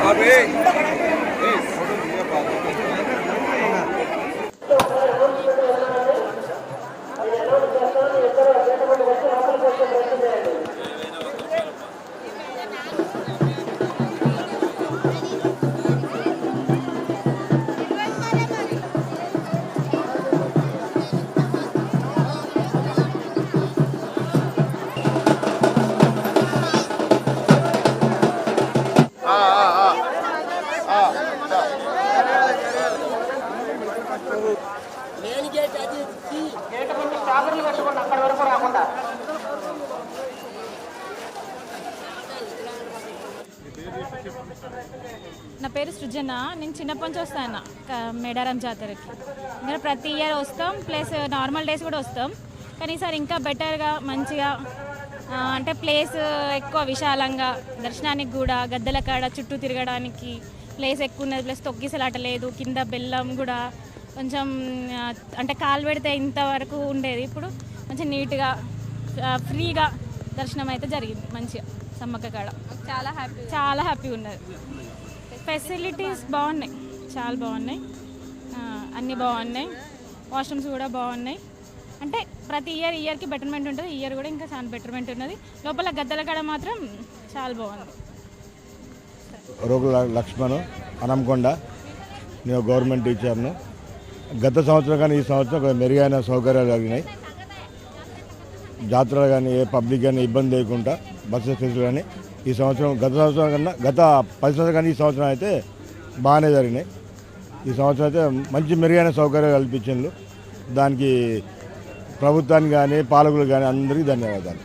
నా పేరు సృజన. నేను చిన్నప్పటి నుంచి వస్తాను మేడారం జాతరకి. మేము ప్రతి ఇయర్ వస్తాం, ప్లస్ నార్మల్ డేస్ కూడా వస్తాం. కానీ ఈసారి ఇంకా బెటర్గా మంచిగా అంటే ప్లేస్ ఎక్కువ విశాలంగా, దర్శనానికి కూడా గద్దెల కాడ చుట్టూ తిరగడానికి ప్లేస్ ఎక్కువ ఉన్నది. ప్లస్ తొక్కిసలాట లేదు, కింద బెల్లం కూడా కొంచెం అంటే కాలు పెడితే ఇంతవరకు ఉండేది, ఇప్పుడు మంచిగా నీట్గా ఫ్రీగా దర్శనం అయితే జరిగింది. మంచిగా సమ్మక్క కాడ చాలా హ్యాపీ ఉన్నది. ఫెసిలిటీస్ బాగున్నాయి, చాలా బాగున్నాయి, అన్నీ బాగున్నాయి. వాష్రూమ్స్ కూడా బాగున్నాయి. అంటే ప్రతి ఇయర్కి బెటర్మెంట్ ఉంటుంది. ఇయర్ కూడా ఇంకా చాలా బెటర్మెంట్ ఉన్నది. లోపల గద్దెల కాడ మాత్రం చాలా బాగుంది. రోగుల లక్ష్మణ్, అనంకొండ. నేను గవర్నమెంట్ టీచర్ను. గత సంవత్సరం కానీ ఈ సంవత్సరం మెరుగైన సౌకర్యాలు కలిగినాయి. జాతరలు కానీ ఏ పబ్లిక్ కానీ ఇబ్బంది లేకుండా బస్సు ఫెసిలిటీ కానీ ఈ సంవత్సరం గత సంవత్సరం కన్నా గత 10 సంవత్సరాలు కానీ ఈ సంవత్సరం అయితే బాగానే జరిగినాయి. ఈ సంవత్సరం అయితే మంచి మెరుగైన సౌకర్యాలు కల్పించిండ్రు. దానికి ప్రభుత్వానికి కానీ పాలకులకు కానీ అందరికీ ధన్యవాదాలు.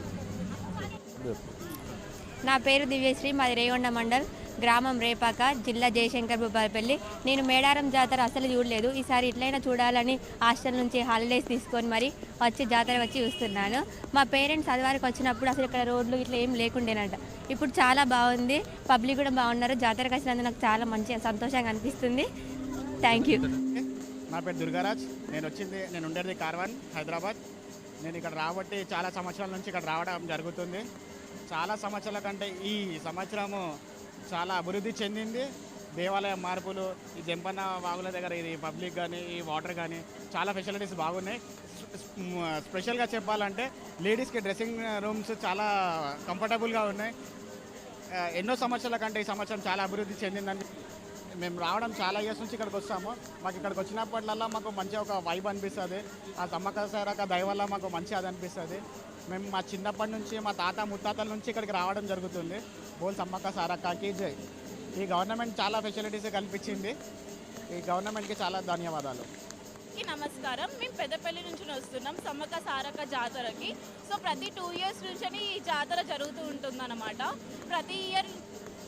నా పేరు దివ్యశ్రీ, మాది రేగొండ మండల్, గ్రామం రేపాక, జిల్లా జయశంకర్ భూపాలపల్లి. నేను మేడారం జాతర అసలు చూడలేదు. ఈసారి ఇట్లయినా చూడాలని హాస్టల్ నుంచి హాలిడేస్ తీసుకొని మరి వచ్చి జాతర వచ్చి చూస్తున్నాను. మా పేరెంట్స్ అదివారికి వచ్చినప్పుడు అసలు ఇక్కడ రోడ్లు ఇట్లా ఏం లేకుండేనంట. ఇప్పుడు చాలా బాగుంది, పబ్లిక్ కూడా బాగున్నారు. జాతరకు వచ్చినందుకు నాకు చాలా మంచి సంతోషంగా అనిపిస్తుంది. Thank you. నా పేరు దుర్గారాజ్. నేను ఉండేది కార్వాన్, హైదరాబాద్. నేను ఇక్కడ రాబట్టి చాలా సంవత్సరాల నుంచి ఇక్కడ రావడం జరుగుతుంది. చాలా సంవత్సరాల కంటే ఈ సంవత్సరము చాలా అభివృద్ధి చెందింది. దేవాలయ మార్పులు, ఈ జంపన్న వాగుల దగ్గర ఇది పబ్లిక్ కానీ ఈ వాటర్ కానీ చాలా ఫెసిలిటీస్ బాగున్నాయి. స్పెషల్గా చెప్పాలంటే లేడీస్కి డ్రెస్సింగ్ రూమ్స్ చాలా కంఫర్టబుల్గా ఉన్నాయి. ఎన్నో సంవత్సరాల కంటే ఈ సంవత్సరం చాలా అభివృద్ధి చెందిందని మేము రావడం చాలా ఇయర్స్ నుంచి ఇక్కడికి వస్తాము. మాకు ఇక్కడికి వచ్చినప్పటికల్లా మాకు మంచి ఒక వైబ్ అనిపిస్తుంది. ఆ సమ్మక్క సారక్క దయ వల్ల మాకు మంచి అది అనిపిస్తుంది. మేము మా చిన్నప్పటి నుంచి మా తాత ముత్తాతల నుంచి ఇక్కడికి రావడం జరుగుతుంది. బోల్ సమ్మక్క సారక్కకి జై. ఈ గవర్నమెంట్ చాలా ఫెసిలిటీస్ కల్పించింది. ఈ గవర్నమెంట్కి చాలా ధన్యవాదాలు. నమస్కారం. మేము పెద్దపల్లి నుంచి వస్తున్నాం సమ్మక్క సారక్క జాతరకి. సో ప్రతి 2 years నుంచి ఈ జాతర జరుగుతూ ఉంటుందన్నమాట. ప్రతి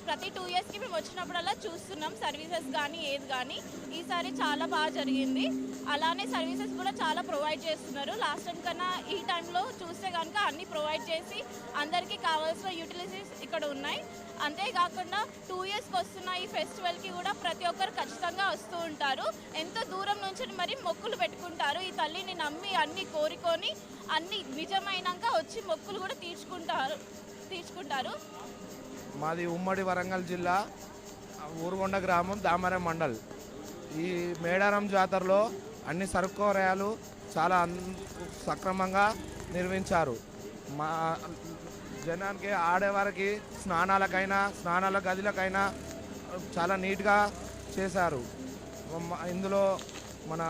2 yearsకి మేము వచ్చినప్పుడల్లా చూస్తున్నాం సర్వీసెస్ కానీ ఏది కానీ. ఈసారి చాలా బాగా జరిగింది. అలానే సర్వీసెస్ కూడా చాలా ప్రొవైడ్ చేస్తున్నారు. లాస్ట్ టైం కన్నా ఈ టైంలో చూస్తే కనుక అన్నీ ప్రొవైడ్ చేసి అందరికీ కావాల్సిన యూటిలిటీస్ ఇక్కడ ఉన్నాయి. అంతేకాకుండా 2 yearsకి వస్తున్న ఈ ఫెస్టివల్కి కూడా ప్రతి ఒక్కరు ఖచ్చితంగా వస్తూ ఉంటారు. ఎంతో దూరం నుంచి మరి మొక్కులు పెట్టుకుంటారు. ఈ తల్లిని నమ్మి అన్నీ కోరుకొని అన్నీ నిజమైనాక వచ్చి మొక్కులు కూడా తీర్చుకుంటారు. మాది ఉమ్మడి వరంగల్ జిల్లా, ఊరుగొండ గ్రామం, దామరం మండల్. ఈ మేడారం జాతరలో అన్ని సౌకర్యాలు చాలా సక్రమంగా నిర్వహించారు. మా జనానికి ఆడేవారికి స్నానాల గదులకైనా చాలా నీట్గా చేశారు. ఇందులో మన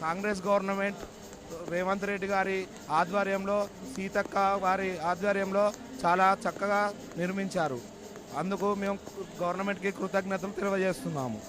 కాంగ్రెస్ గవర్నమెంట్ రేవంత్ రెడ్డి గారి ఆధ్వర్యంలో, సీతక్క వారి ఆధ్వర్యంలో చాలా చక్కగా నిర్మించారు. అందుకు మేము గవర్నమెంట్కి కృతజ్ఞతలు తెలియజేస్తున్నాము.